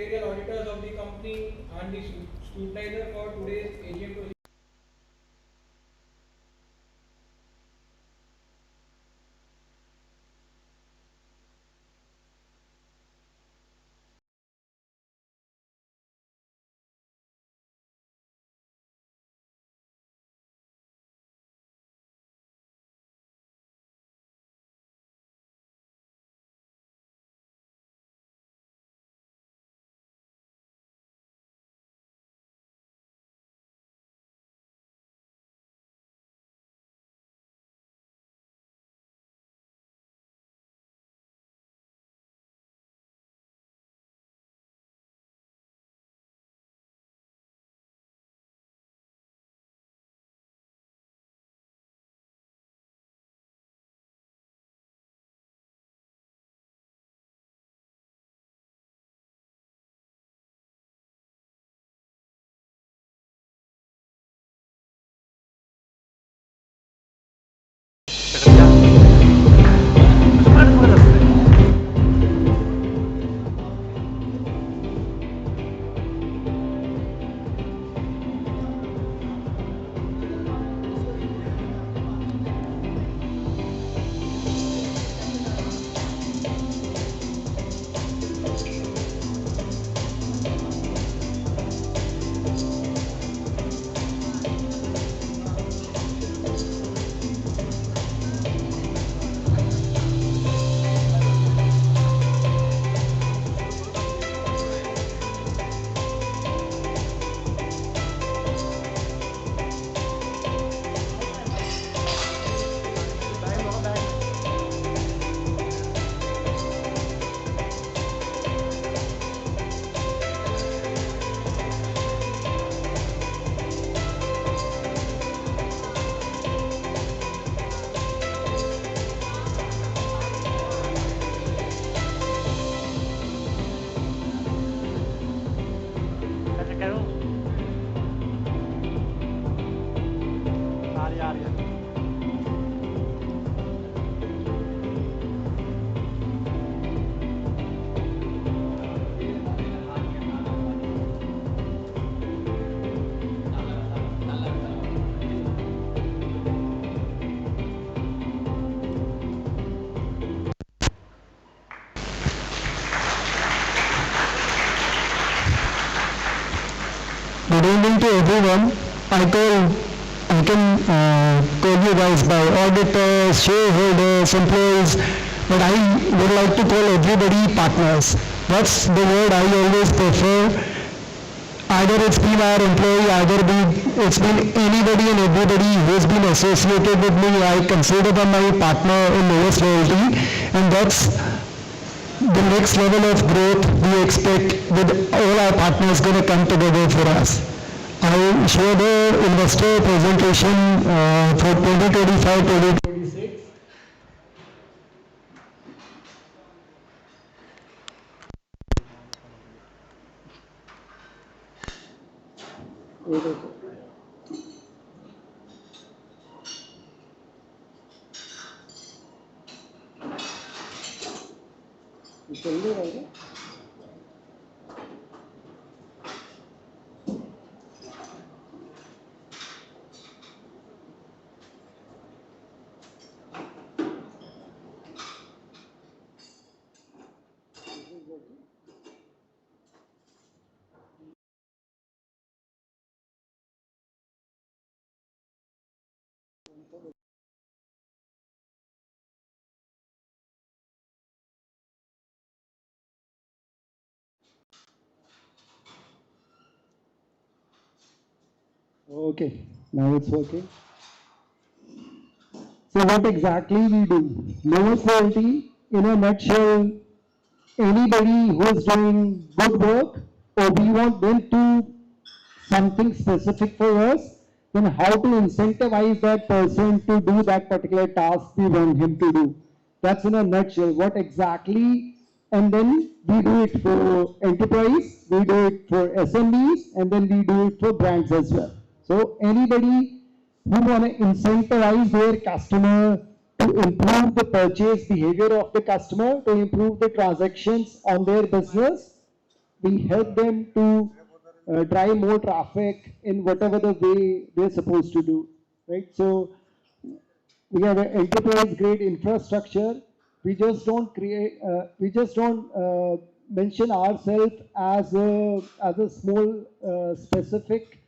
secretarial auditors of the company and the scrutinizer for today's AGM proceedings. Good evening to everyone. I can call you guys by auditors, shareholders, employees, but I would like to call everybody partners. That's the word I always prefer. Either it's been our employee, it's been anybody and everybody who's been associated with me. I consider them my partner in Novus Loyalty, and that's the next level of growth we expect with all our partners going to come together for us. I share the investor presentation for 2025-2026. Okay, now it's working. So what exactly we do? Novus Loyalty, in a nutshell, anybody who is doing good work or we want them to something specific for us, then how to incentivize that person to do that particular task we want him to do. That's in a nutshell what exactly, and then we do it for enterprise, we do it for SMEs, and then we do it for brands as well. So anybody who want to incentivize their customer to improve the purchase behavior of the customer, to improve the transactions on their business, we help them to drive more traffic in whatever the way they're supposed to do, right? So we have an enterprise grade infrastructure. We just don't mention ourselves as a small specific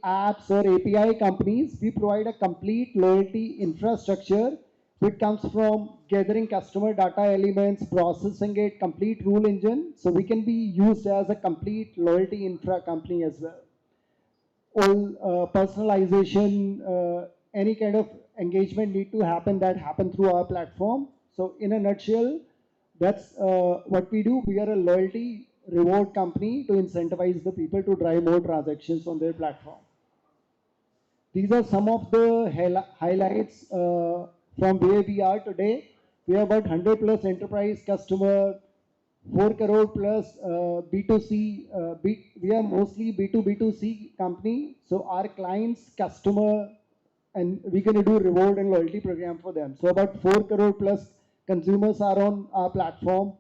apps or API companies. We provide a complete loyalty infrastructure which comes from gathering customer data elements, processing it, complete rule engine. So we can be used as a complete loyalty infra company as well. All personalization, any kind of engagement need to happen that happen through our platform. So in a nutshell, that's what we do. We are a loyalty reward company to incentivize the people to drive more transactions on their platform. These are some of the highlights from where we are today. We have about 100 plus enterprise customer, 4 crore plus B2C. We are mostly B2B2C company. So our clients, customer, and we're going to do reward and loyalty program for them. So about 4 crore plus consumers are on our platform.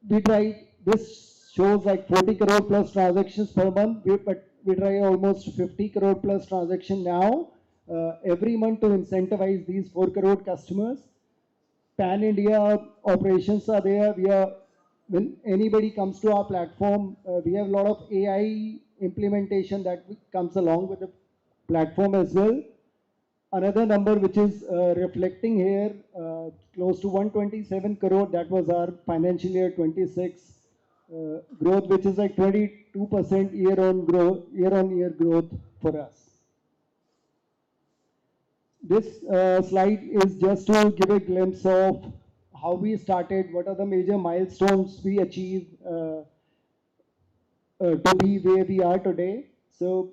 We try, this shows like 40 crore plus transactions per month, but we try almost 50 crore plus transaction now every month to incentivize these 4 crore customers. Pan India operations are there. When anybody comes to our platform, we have a lot of AI implementation that comes along with the platform as well. Another number which is reflecting here, close to 127 crore, that was our financial year 26 growth, which is like 22% year on year growth for us. This slide is just to give a glimpse of how we started, what are the major milestones we achieved to be where we are today. So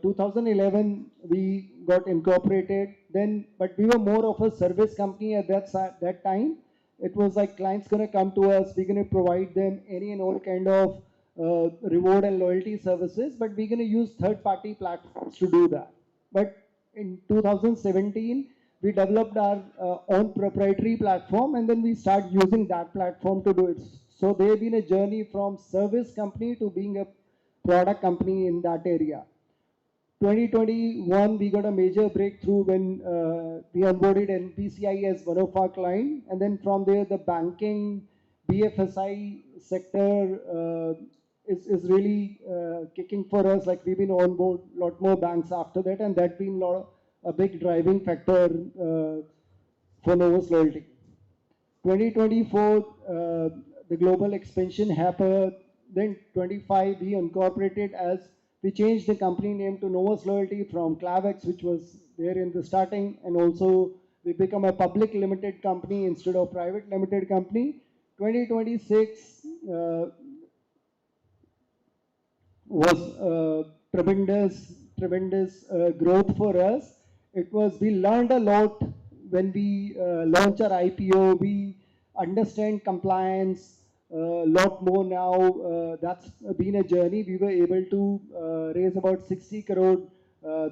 2011 we got incorporated then, but we were more of a service company at that time. It was like clients gonna come to us, we're gonna provide them any and all kind of reward and loyalty services, but we're gonna use third-party platforms to do that. But in 2017 we developed our own proprietary platform, and then we start using that platform to do it. So they've been a journey from service company to being a product company in that area. 2021 we got a major breakthrough when we onboarded NPCI as one of our client, and then from there the banking BFSI sector is really kicking for us. Like we've been on board a lot more banks after that, and that's been a big driving factor for Novus Loyalty. 2024, the global expansion happened. Then 25, we incorporated as, we changed the company name to Novus Loyalty from Clavex, which was there in the starting, and also we become a public limited company instead of private limited company. 2026 was tremendous growth for us. It was, we learned a lot when we launched our IPO. We understand compliance a lot more now. That's been a journey. We were able to raise about 60 crore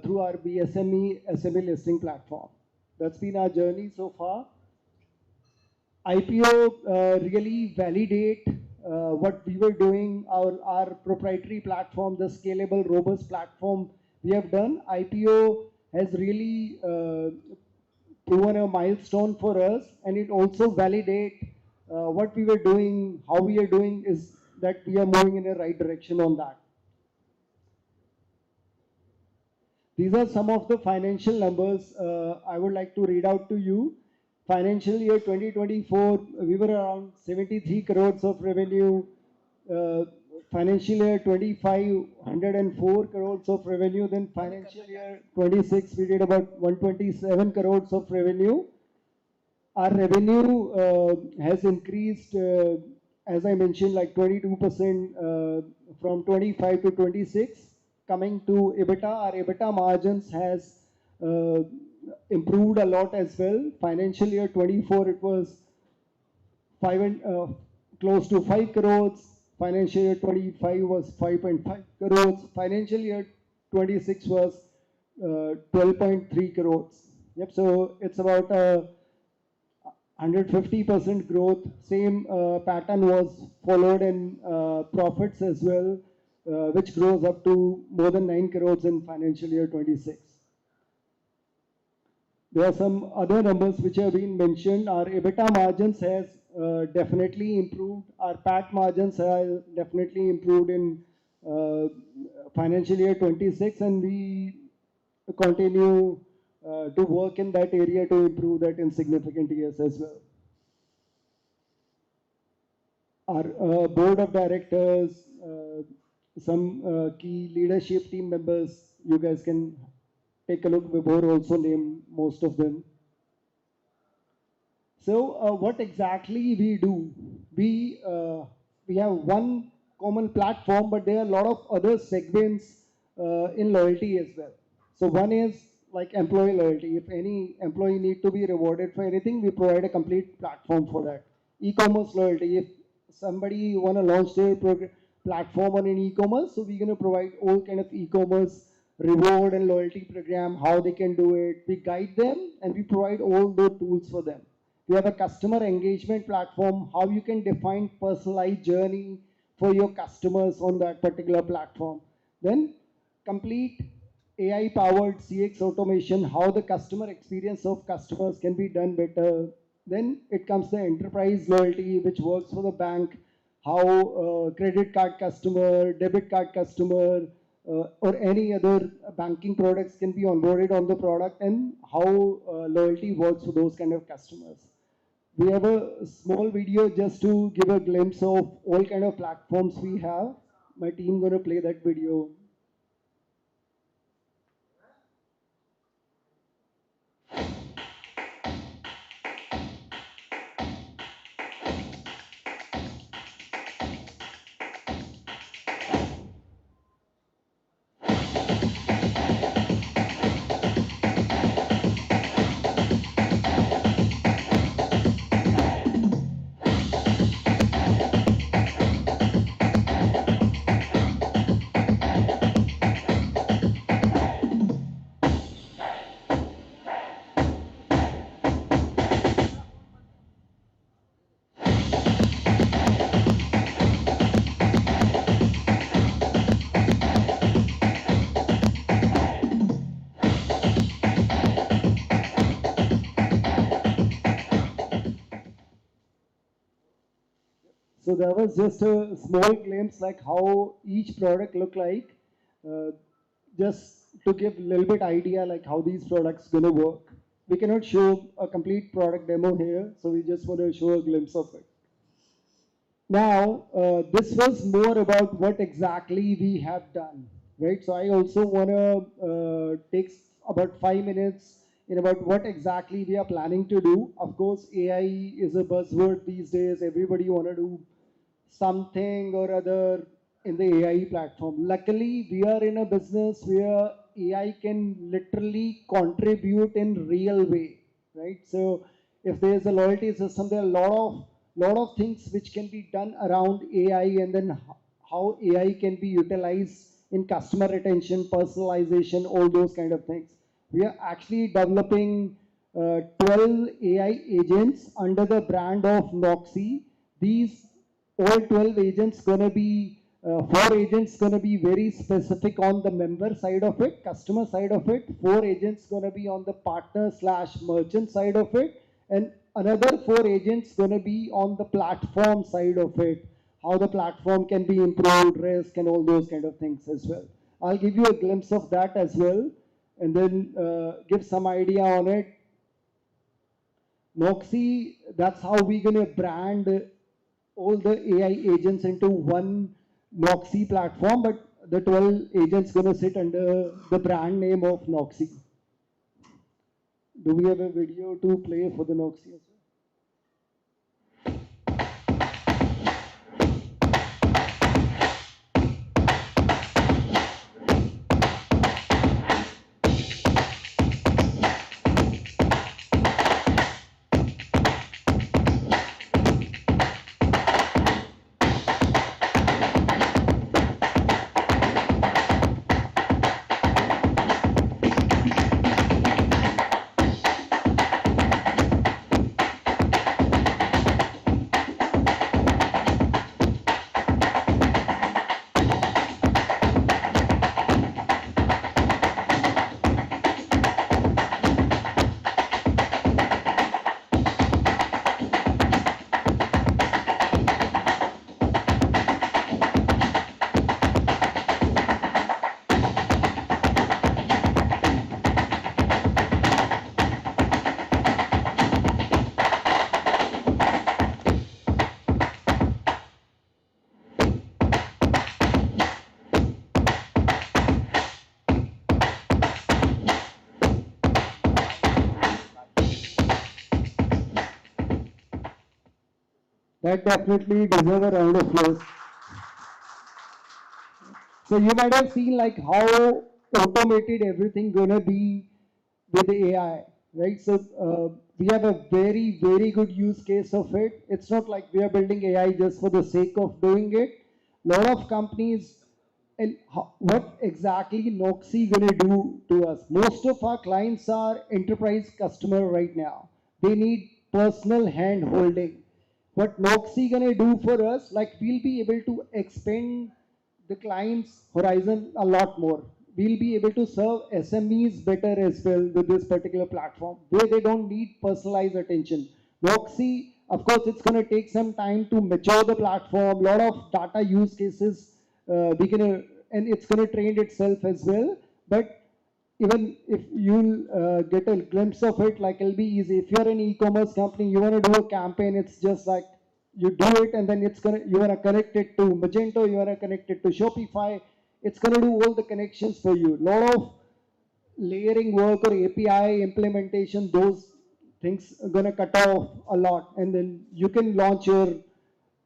through our SME listing platform. That's been our journey so far. IPO really validate what we were doing, our proprietary platform, the scalable, robust platform we have done. IPO has really proven a milestone for us, and it also validate what we were doing, how we are doing, is that we are moving in the right direction on that. These are some of the financial numbers I would like to read out to you. Financial year 2024, we were around 73 crores of revenue. Financial year 25, 104 crores of revenue. Then financial year 26, we did about 127 crores of revenue. Our revenue has increased, as I mentioned, like 22% from 25 to 26. Coming to EBITDA, our EBITDA margins has improved a lot as well. Financial year 24, it was close to 5 crores. Financial year 25 was 5.5 crores. Financial year 26 was 12.3 crores. Yep. So it's about 150% growth. Same pattern was followed in profits as well, which grows up to more than 9 crores in financial year 26. There are some other numbers which have been mentioned. Our EBITDA margins has definitely improved. Our PAT margins have definitely improved in uh, financial year 26, and we continue to work in that area to improve that in significant years as well. Our board of directors, some key leadership team members, you guys can take a look. We've also named most of them. So what exactly we do? We have one common platform, but there are a lot of other segments in loyalty as well. So one is like employee loyalty. If any employee need to be rewarded for anything, we provide a complete platform for that. E-commerce loyalty. If somebody want to launch their platform on an e-commerce, so we're going to provide all kind of e-commerce reward and loyalty program, how they can do it. We guide them and we provide all the tools for them. We have a customer engagement platform, how you can define personalized journey for your customers on that particular platform. Then complete AI powered CX automation, how the customer experience of customers can be done better. Then it comes the enterprise loyalty, which works for the bank, how credit card customer, debit card customer, or any other banking products can be onboarded on the product, and how loyalty works for those kind of customers. We have a small video just to give a glimpse of all kind of platforms we have. My team gonna play that video. So that was just a small glimpse like how each product look like, uh, just to give a little bit idea like how these products gonna work. We cannot show a complete product demo here, so we just want to show a glimpse of it. Now, this was more about what exactly we have done, right? So I also want to take about 5 minutes in about what exactly we are planning to do. Of course, AI is a buzzword these days. Everybody want to do something or other in the AI platform. Luckily, we are in a business where AI can literally contribute in real way, right? So if there is a loyalty system, there are a lot of things which can be done around AI, and then how AI can be utilized in customer retention, personalization, all those kind of things. We are actually developing 12 AI agents under the brand of Noxy. These all 12 agents gonna be 4 agents gonna be very specific on the member side of it, customer side of it. 4 agents gonna be on the partner slash merchant side of it, and another 4 agents gonna be on the platform side of it, how the platform can be improved, risk, and all those kind of things as well. I'll give you a glimpse of that as well, and then give some idea on it. Noxy, that's how we're gonna brand all the AI agents into one Noxy platform, but the 12 agents gonna sit under the brand name of Noxy. Do we have a video to play for the Noxy as well? That definitely deserve a round of applause. So you might have seen like how automated everything gonna be with AI, right? So we have a very, very good use case of it. It's not like we are building AI just for the sake of doing it. Lot of companies, and what exactly Noxy gonna do to us? Most of our clients are enterprise customer right now. They need personal hand holding. What Noxy gonna do for us? Like we'll be able to expand the client's horizon a lot more. We'll be able to serve SMEs better as well with this particular platform, where they don't need personalized attention. Voxy, of course, it's going to take some time to mature the platform. A lot of data use cases, and it's going to train itself as well. But even if you'll get a glimpse of it, like it'll be easy. If you're an e-commerce company, you want to do a campaign, it's just like you do it, and then you want to connect it to Magento, you want to connect it to Shopify. It's going to do all the connections for you. A lot of layering work or API implementation, those things are going to cut off a lot, and then you can launch your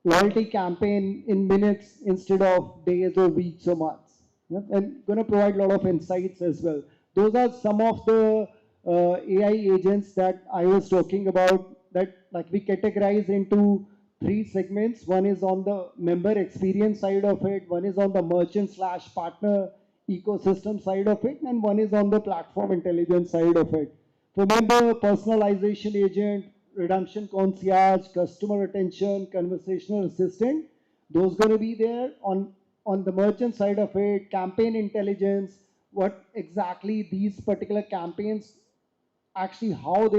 loyalty campaign in minutes instead of days or weeks or months. Yep. And going to provide a lot of insights as well. Those are some of the AI agents that I was talking about, that like we categorize into three segments. One is on the member experience side of it, one is on the merchant slash partner ecosystem side of it, and one is on the platform intelligence side of it. For member, personalization agent, redemption concierge, customer attention, conversational assistant, those going to be there. On the merchant side of it, campaign intelligence, what exactly these particular campaigns, actually how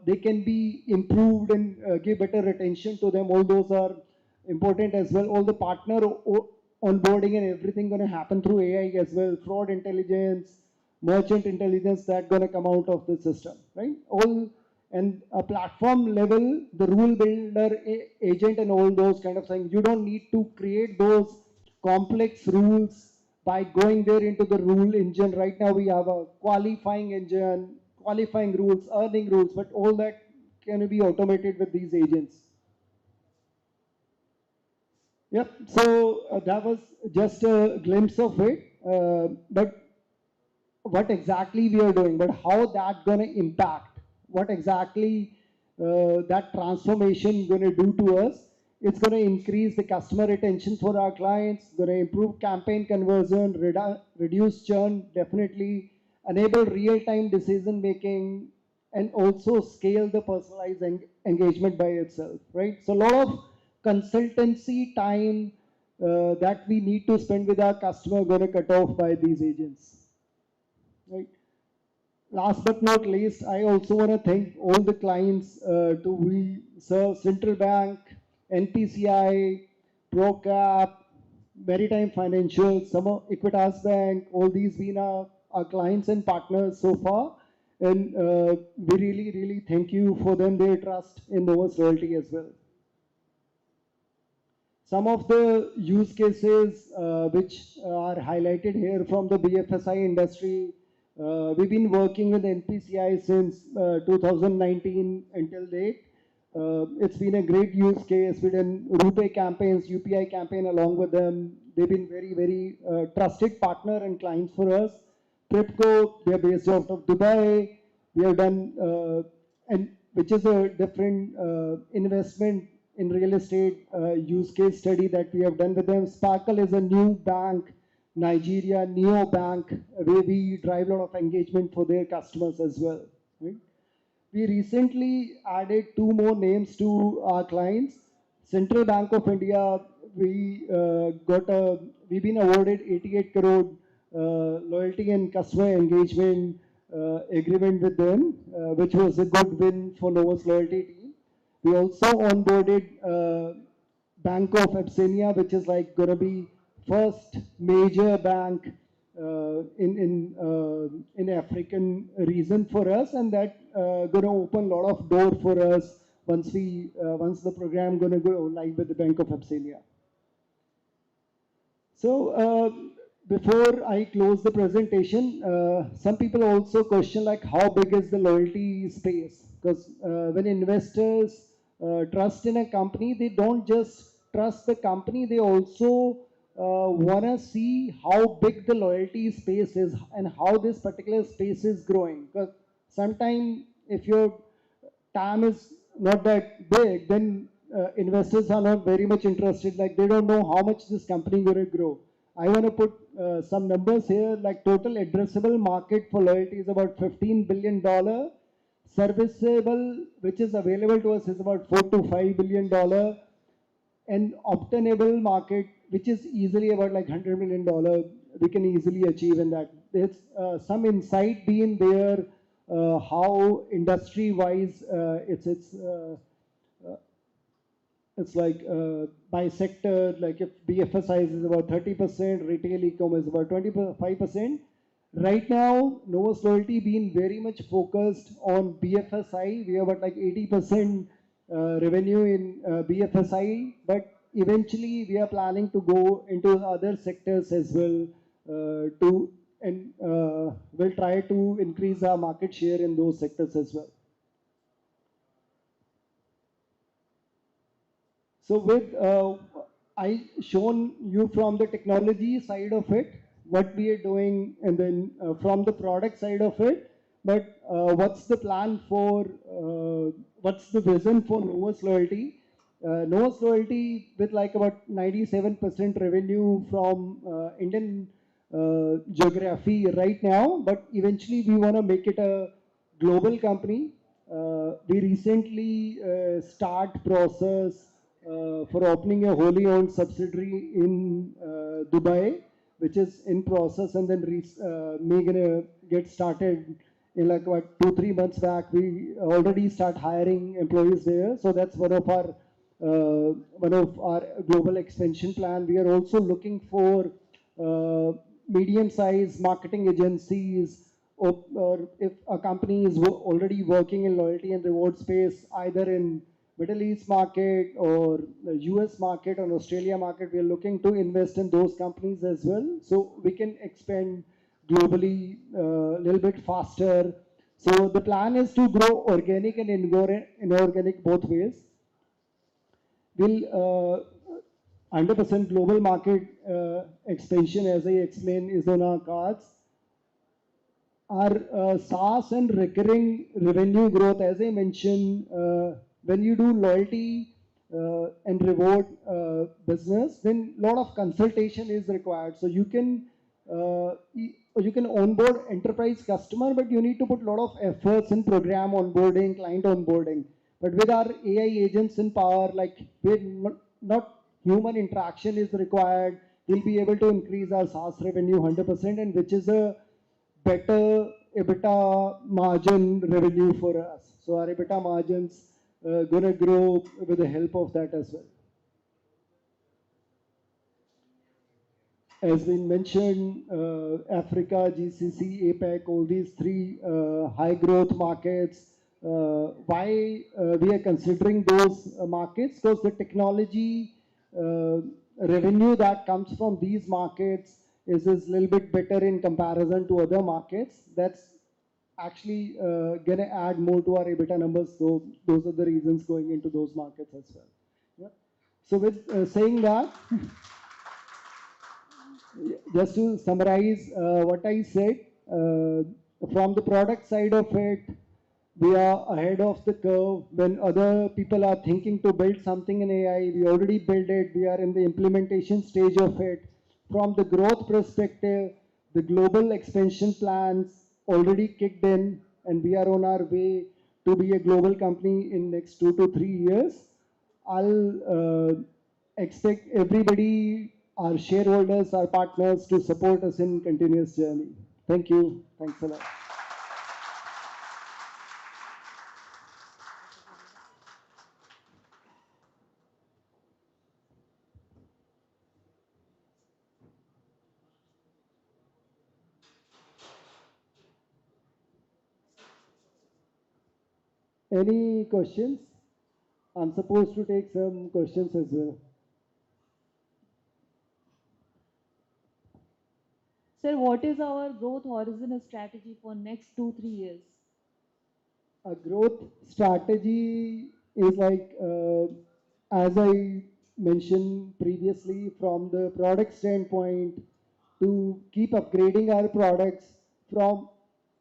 they can be improved and give better attention to them. All those are important as well. All the partner onboarding and everything going to happen through AI as well. Fraud intelligence, merchant intelligence, that going to come out of the system, right? All, and a platform level, the rule builder agent and all those kind of things. You don't need to create those complex rules by going there into the rule engine. Right now we have a qualifying engine, qualifying rules, earning rules, but all that can be automated with these agents. Yep, so that was just a glimpse of it. But what exactly we are doing, but how that going to impact, what exactly that transformation going to do to us. It's going to increase the customer retention for our clients, going to improve campaign conversion, reduce churn, definitely enable real-time decision making, and also scale the personalized engagement by itself, right? So a lot of consultancy time that we need to spend with our customer going to cut off by these agents. Right. Last but not least, I also want to thank all the clients to we serve: Central Bank, NPCI, ProCap, Maritime Financial, some of Equitas Bank. All these been our clients and partners so far, and we really, really thank you for them, their trust in Novus Loyalty as well. Some of the use cases which are highlighted here from the BFSI industry. We've been working with NPCI since 2019 until date. It's been a great use case. We done RuPay campaigns, UPI campaign along with them. They've been very, very trusted partner and clients for us. Tripco, they're based out of Dubai. We have done, and which is a different investment in real estate use case study that we have done with them. Sparkle is a new bank, Nigeria, Neo Bank, where we drive a lot of engagement for their customers as well. Right? We recently added two more names to our clients. Central Bank of India, we've been awarded 88 crore loyalty and customer engagement agreement with them, which was a good win for Novus Loyalty team. We also onboarded Bank of Abyssinia, which is like going to be first major bank in African region for us, and that going to open a lot of door for us once the program going to go live with the Bank of Abyssinia. So before I close the presentation, some people also question like how big is the loyalty space, because when investors trust in a company, they don't just trust the company, they also want to see how big the loyalty space is and how this particular space is growing. Because sometimes if your TAM is not that big, then investors are not very much interested. Like they don't know how much this company going to grow. I want to put some numbers here. Like total addressable market for loyalty is about $15 billion. Serviceable, which is available to us, is about $4 to $5 billion, and obtainable market, which is easily about like $100 million, we can easily achieve in that. There's some insight being there, how industry wise it's like by sector, like if BFSI is about 30%, retail e-com is about 25%. Right now, Novus Loyalty being very much focused on BFSI. We have about like 80% revenue in BFSI, but eventually we are planning to go into other sectors as well we'll try to increase our market share in those sectors as well. So with I shown you from the technology side of it, what we are doing, and then from the product side of it, but what's the plan for, what's the vision for Novus Loyalty? Novus Loyalty with like about 97% revenue from Indian geography right now, but eventually we want to make it a global company. We recently start process for opening a wholly owned subsidiary in Dubai, which is in process, and then may gonna get started in like what 2-3 months back. We already start hiring employees there, so that's one of our global expansion plan. We are also looking for medium-sized marketing agencies, or if a company is already working in loyalty and reward space, either in Middle East market or the US market or Australia market, we are looking to invest in those companies as well, so we can expand globally a little bit faster. So the plan is to grow organic and inorganic both ways. We'll 100% global market expansion, as I explained, is on our cards. Our SaaS and recurring revenue growth, as I mentioned, when you do loyalty and reward business, then a lot of consultation is required. So you can onboard enterprise customer, but you need to put a lot of efforts in program onboarding, client onboarding. But with our AI agents in power, like not human interaction is required, we'll be able to increase our SaaS revenue 100%, and which is a better EBITDA margin revenue for us. So our EBITDA margins gonna grow with the help of that as well. As been mentioned, Africa, GCC, APEC, all these three high growth markets. Why we are considering those markets? Because the technology revenue that comes from these markets is a little bit better in comparison to other markets. That's actually going to add more to our EBITDA numbers. So those are the reasons going into those markets as well. Yeah. So with saying that, just to summarize what I said, from the product side of it, we are ahead of the curve. When other people are thinking to build something in AI, we already built it. We are in the implementation stage of it. From the growth perspective, the global expansion plans already kicked in, and we are on our way to be a global company in next 2 to 3 years. I'll expect everybody, our shareholders, our partners, to support us in continuous journey. Thank you. Thanks a lot. Any questions? I'm supposed to take some questions as well. Sir, what is our growth horizon and strategy for next 2-3 years? A growth strategy is like, as I mentioned previously, from the product standpoint, to keep upgrading our products from,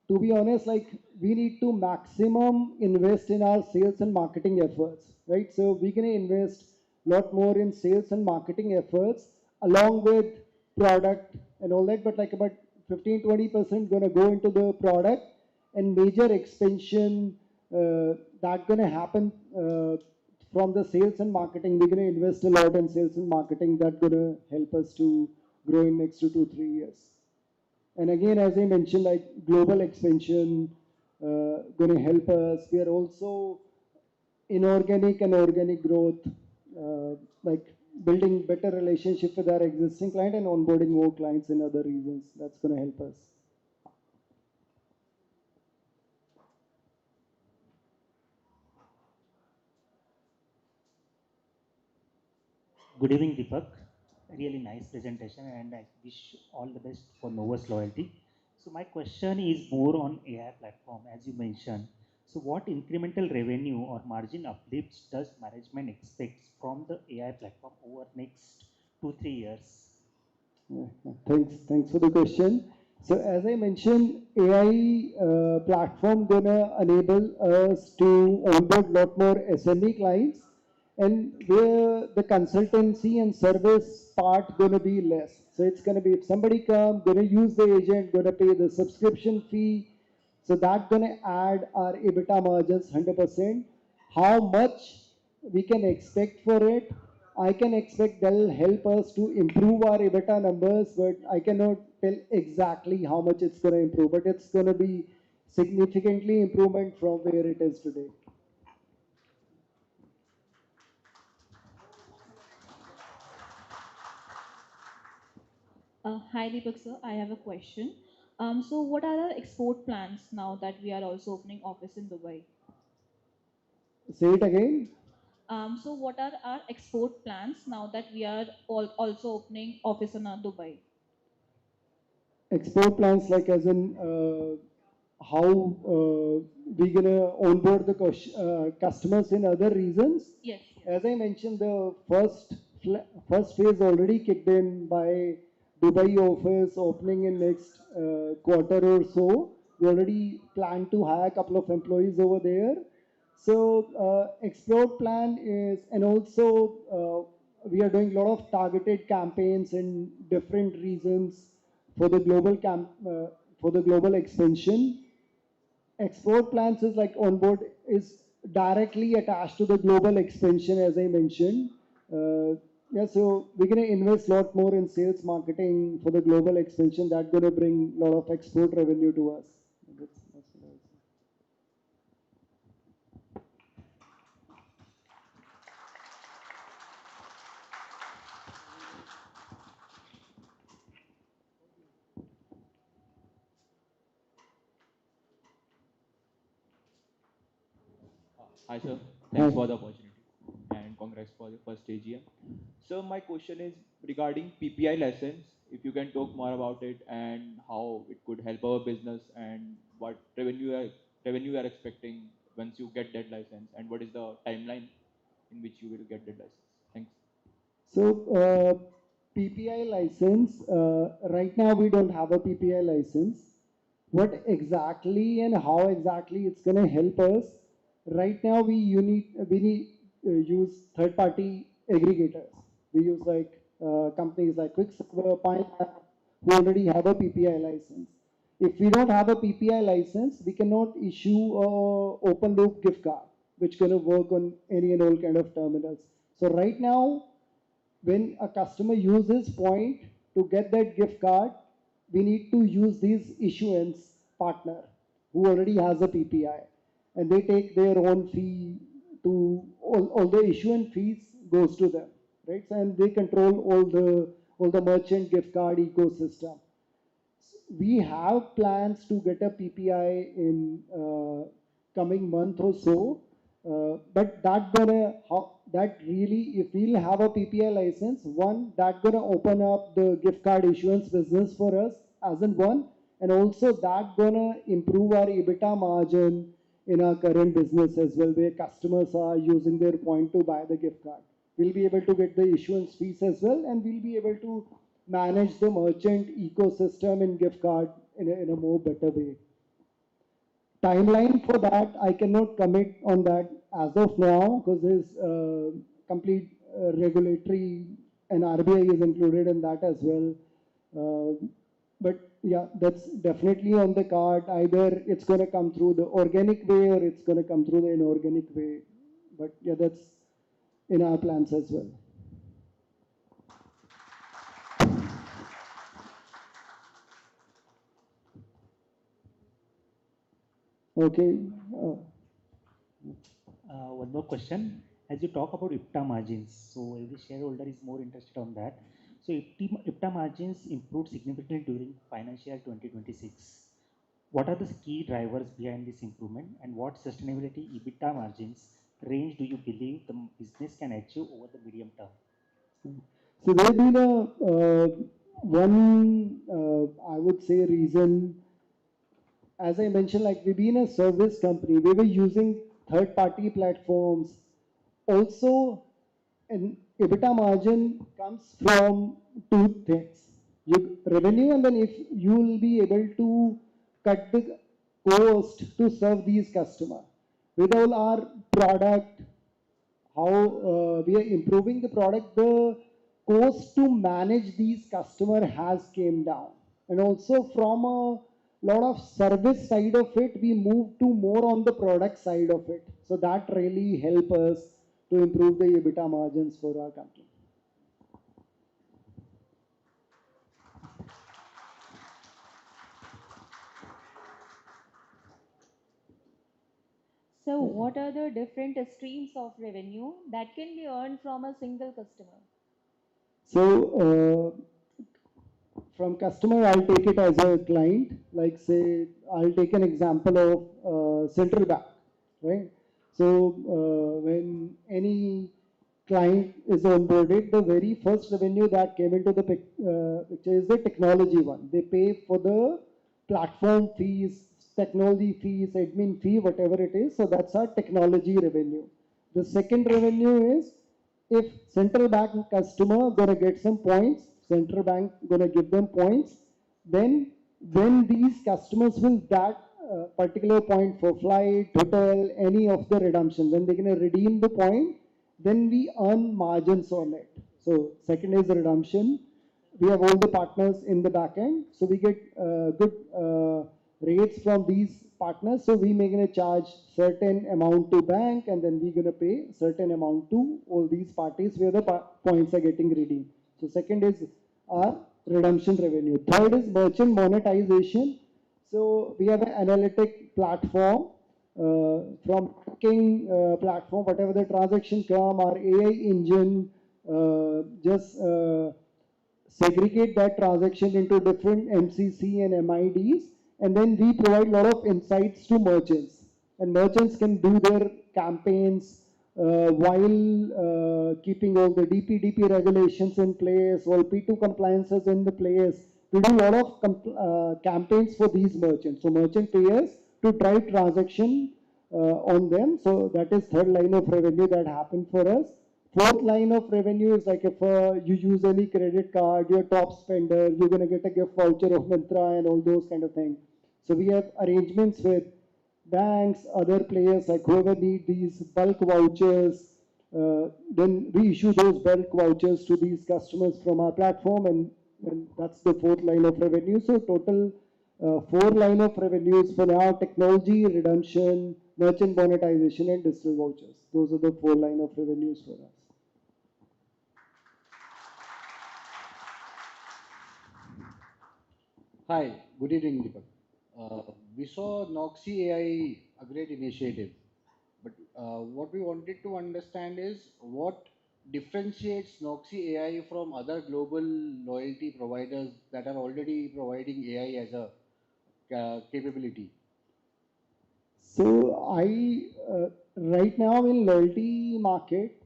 to be honest, like we need to maximum invest in our sales and marketing efforts, right? So we're going to invest a lot more in sales and marketing efforts along with product and all that, but like about 15-20% going to go into the product, and major expansion that going to happen from the sales and marketing. We're going to invest a lot in sales and marketing. That's going to help us to grow in next 2 to 3 years. And again, as I mentioned, like global expansion going to help us. We are also inorganic and organic growth, like building better relationship with our existing client and onboarding more clients in other regions. That's going to help us. Good evening, Deepak. Really nice presentation, and I wish all the best for Novus Loyalty. So my question is more on AI platform, as you mentioned. So what incremental revenue or margin uplifts does management expect from the AI platform over next 2-3 years? Thanks for the question. So as I mentioned, AI platform gonna enable us to onboard lot more SME clients, and where the consultancy and service part gonna be less. So it's gonna be, if somebody come, gonna use the agent, gonna pay the subscription fee. So that's gonna add our EBITDA margins 100%. How much we can expect for it? I can expect they'll help us to improve our EBITDA numbers, but I cannot tell exactly how much it's going to improve. But it's going to be significantly improvement from where it is today. Hi Deepak sir, I have a question. So what are our export plans now that we are also opening office in Dubai? Say it again. So what are our export plans now that we are also opening office in Dubai? Export plans, like as in how we're going to onboard the customers in other regions. Yes. As I mentioned, the first phase already kicked in by Dubai office opening in next quarter or so. We already plan to hire a couple of employees over there. So export plan is, and also we are doing a lot of targeted campaigns in different regions for the global expansion. Export plans is like onboard is directly attached to the global expansion, as I mentioned. Yeah, so we're going to invest a lot more in sales marketing for the global expansion. That's going to bring a lot of export revenue to us. That's what I would say. Hi sir, thanks for the opportunity and congrats for the first AGM. So my question is regarding PPI license. If you can talk more about it and how it could help our business and what revenue you are expecting once you get that license, and what is the timeline in which you will get that license. Thanks. So PPI license, right now we don't have a PPI license. What exactly and how exactly it's going to help us? Right now we use third party aggregators. We use like companies like Quicksilver, Pine, who already have a PPI license. If we don't have a PPI license, we cannot issue a open loop gift card, which going to work on any and all kind of terminals. So right now, when a customer uses point to get that gift card, we need to use this issuance partner who already has a PPI, and they take their own fee to all the issuance fees goes to them, right? And they control all the merchant gift card ecosystem. We have plans to get a PPI in coming month or so, but that really, if we'll have a PPI license, one, that gonna open up the gift card issuance business for us as in one, and also that gonna improve our EBITDA margin in our current business as well, where customers are using their point to buy the gift card. We'll be able to get the issuance fees as well, and we'll be able to manage the merchant ecosystem in gift card in a more better way. Timeline for that, I cannot commit on that as of now because there's complete regulatory and RBI is included in that as well. But yeah, that's definitely on the card. Either it's going to come through the organic way or it's going to come through the inorganic way. But yeah, that's in our plans as well. Okay. One more question. As you talk about IPTA margins, so every shareholder is more interested on that. So IPTA margins improved significantly during financial year 2026. What are the key drivers behind this improvement, and what sustainability EBITDA margins range do you believe the business can achieve over the medium term? So there been a one, I would say, reason. As I mentioned, like we've been a service company, we were using third-party platforms. Also, an EBITDA margin comes from two things: revenue, and then if you will be able to cut the cost to serve these customers. With all our product, how we are improving the product, the cost to manage these customers has came down. And also from a lot of service side of it, we move to more on the product side of it. So that really help us to improve the EBITDA margins for our company. So what are the different streams of revenue that can be earned from a single customer? So from customer, I'll take it as a client. Like say, I'll take an example of central bank, right? So when any client is onboarded, the very first revenue that came into the picture is the technology one. They pay for the platform fees, technology fees, admin fee, whatever it is. So that's our technology revenue. The second revenue is if central bank customer gonna get some points, central bank gonna give them points, then when these customers will that particular point for flight, hotel, any of the redemption, when they're gonna redeem the point, then we earn margins on it. So second is the redemption. We have all the partners in the back end, so we get good rates from these partners. So we may gonna charge certain amount to bank, and then we're gonna pay certain amount to all these parties where the points are getting redeemed. So second is our redemption revenue. Third is merchant monetization. So we have an analytic platform from tracking platform, whatever the transaction come, our AI engine just segregate that transaction into different MCC and MIDs, and then we provide a lot of insights to merchants. And merchants can do their campaigns while keeping all the DPDP regulations in place, all P2 compliances in the place. We do a lot of campaigns for these merchants. So merchant payers to drive transaction on them. So that is third line of revenue that happened for us. Fourth line of revenue is like if you use any credit card, you're a top spender, you're going to get a gift voucher of Myntra and all those kind of things. So we have arrangements with banks, other players, like whoever need these bulk vouchers, then we issue those bulk vouchers to these customers from our platform, and that's the fourth line of revenue. So total four line of revenues for now: technology, redemption, merchant monetization, and digital vouchers. Those are the four line of revenues for us. Hi, good evening, Deepak. We saw Noxy AI a great initiative, but what we wanted to understand is what differentiates Noxy AI from other global loyalty providers that are already providing AI as a capability. So right now in loyalty market,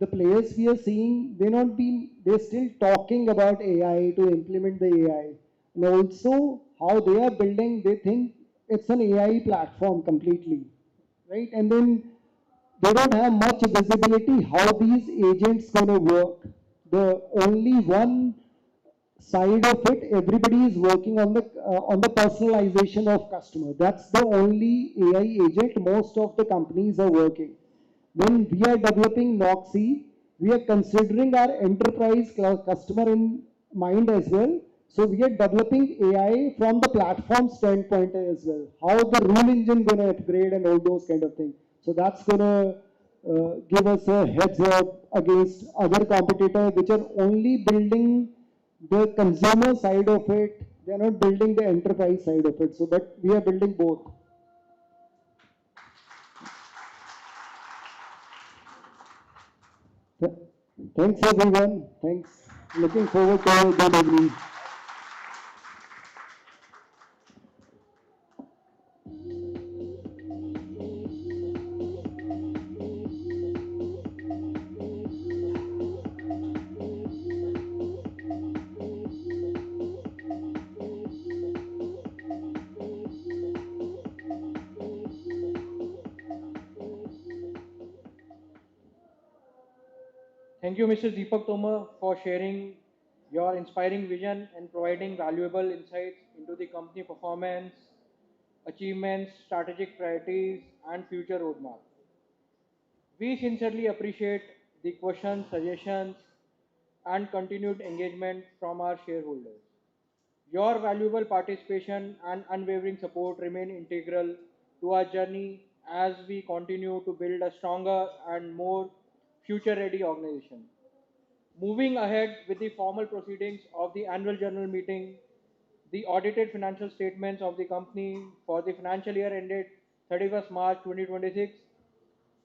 the players we are seeing, they're still talking about AI to implement the AI. And also how they are building, they think it's an AI platform completely, right? And then they don't have much visibility how these agents going to work. The only one side of it, everybody is working on the personalization of customer. That's the only AI agent most of the companies are working. When we are developing Noxy, we are considering our enterprise customer in mind as well. So we are developing AI from the platform standpoint as well. How the rule engine going to upgrade and all those kind of things. So that's going to give us a heads up against other competitors which are only building the consumer side of it. They are not building the enterprise side of it. So, but we are building both. Th- Thanks everyone. Thanks. Looking forward to a good evening. Thank you, Mr. Deepak Tomar, for sharing your inspiring vision and providing valuable insights into the company performance, achievements, strategic priorities, and future roadmap. We sincerely appreciate the questions, suggestions, and continued engagement from our shareholders. Your valuable participation and unwavering support remain integral to our journey as we continue to build a stronger and more future ready organization. Moving ahead with the formal proceedings of the annual general meeting, the audited financial statements of the company for the financial year ended 31st March 2026,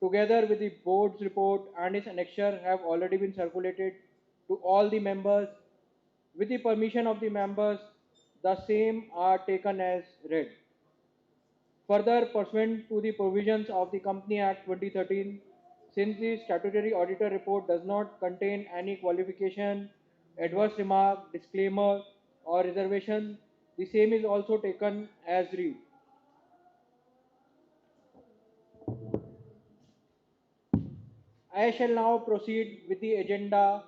together with the board's report and its annexure, have already been circulated to all the members. With the permission of the members, the same are taken as read. Further, pursuant to the provisions of the Company Act 2013, since the statutory auditor report does not contain any qualification, adverse remark, disclaimer, or reservation, the same is also taken as read. I shall now proceed with the agenda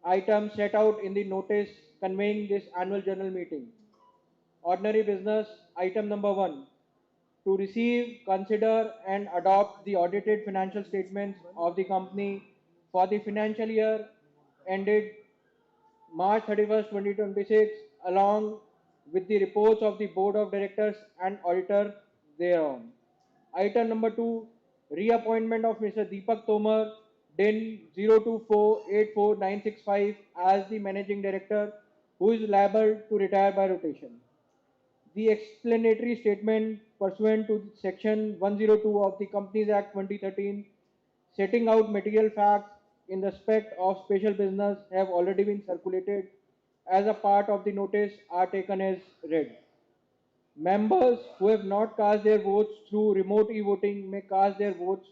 items set out in the notice conveying this annual general meeting. Ordinary business, item number 1, to receive, consider, and adopt the audited financial statements of the company for the financial year ended March 31st, 2026, along with the reports of the Board of Directors and Auditor thereon. Item number 2, reappointment of Mr. Deepak Tomar, DIN 02484965 as the Managing Director, who is liable to retire by rotation. The explanatory statement pursuant to Section 102 of the Companies Act 2013, setting out material facts in respect of special business, have already been circulated as a part of the notice are taken as read. Members who have not cast their votes through remote e-voting may cast their votes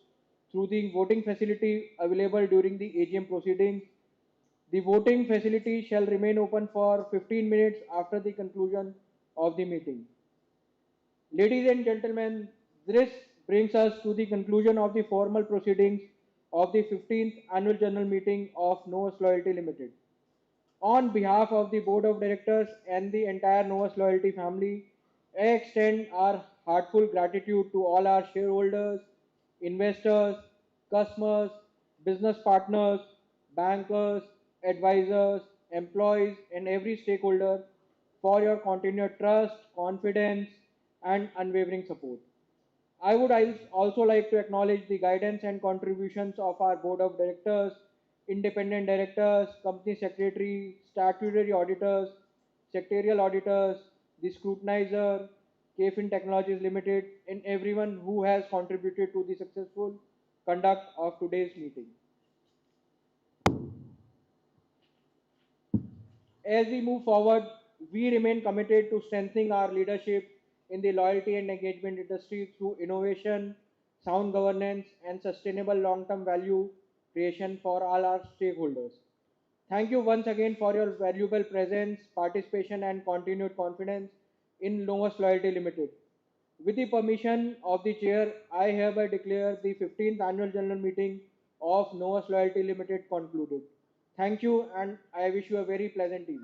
through the voting facility available during the AGM proceedings. The voting facility shall remain open for 15 minutes after the conclusion of the meeting. Ladies and gentlemen, this brings us to the conclusion of the formal proceedings of the 15th Annual General Meeting of Novus Loyalty Limited. On behalf of the Board of Directors and the entire Novus Loyalty family, I extend our heartfelt gratitude to all our shareholders, investors, customers, business partners, bankers, advisors, employees, and every stakeholder for your continued trust, confidence, and unwavering support. I would also like to acknowledge the guidance and contributions of our board of directors, independent directors, company secretary, statutory auditors, secretarial auditors, the scrutinizer, KFIN Technologies Limited, and everyone who has contributed to the successful conduct of today's meeting. As we move forward, we remain committed to strengthening our leadership in the loyalty and engagement industry through innovation, sound governance, and sustainable long-term value creation for all our stakeholders. Thank you once again for your valuable presence, participation, and continued confidence. in Novus Loyalty Limited. With the permission of the chair, I hereby declare the 15th annual general meeting of Novus Loyalty Limited concluded. Thank you, and I wish you a very pleasant evening.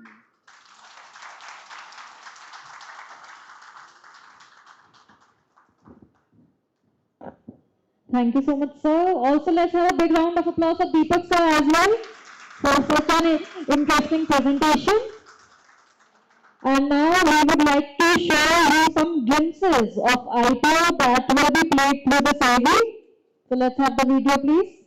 Thank you so much, sir. Also, let's have a big round of applause for Deepak sir as well for such an interesting presentation. And now we would like to show you some glimpses of IPO that will be played through the survey. So let's have the video, please.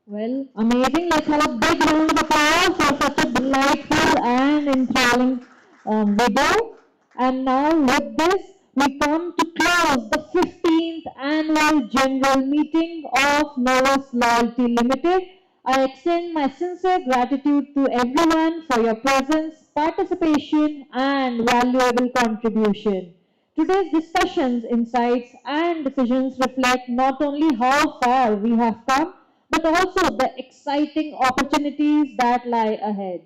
Well, amazing. Let's have a big round of applause for such a delightful and enthralling video. And now with this, we come to close the 15th annual general meeting of Novus Loyalty Limited. I extend my sincere gratitude to everyone for your presence, participation, and valuable contribution. Today's discussions, insights, and decisions reflect not only how far we have come, but also the exciting opportunities that lie ahead.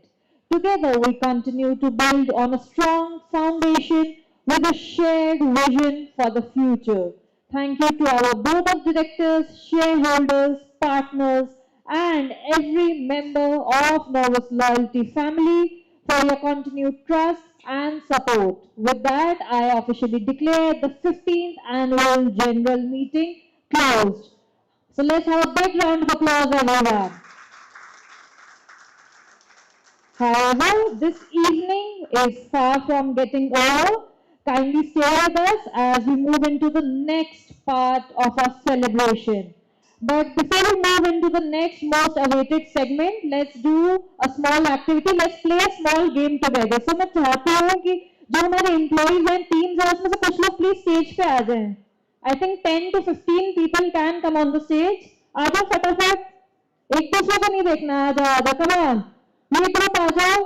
Together, we continue to build on a strong foundation with a shared vision for the future. Thank you to our board of directors, shareholders, partners, and every member of Novus Loyalty family for your continued trust and support. With that, I officially declare the 15th annual general meeting closed. So let's have a big round of applause, everyone. However, this evening is far from getting over. Kindly stay with us as we move into the next part of our celebration. But before we move into the next most awaited segment, let's do a small activity. Let's play a small game together. So मैं चाहती हूँ कि जो हमारे employees हैं, teams हैं, उसमें से कुछ लोग please stage पे आ जाएं. I think 10 to 15 people can come on the stage. आ जाओ फटाफट. एक दूसरे को नहीं देखना. आ जाओ, come on. ये ग्रुप आ जाओ.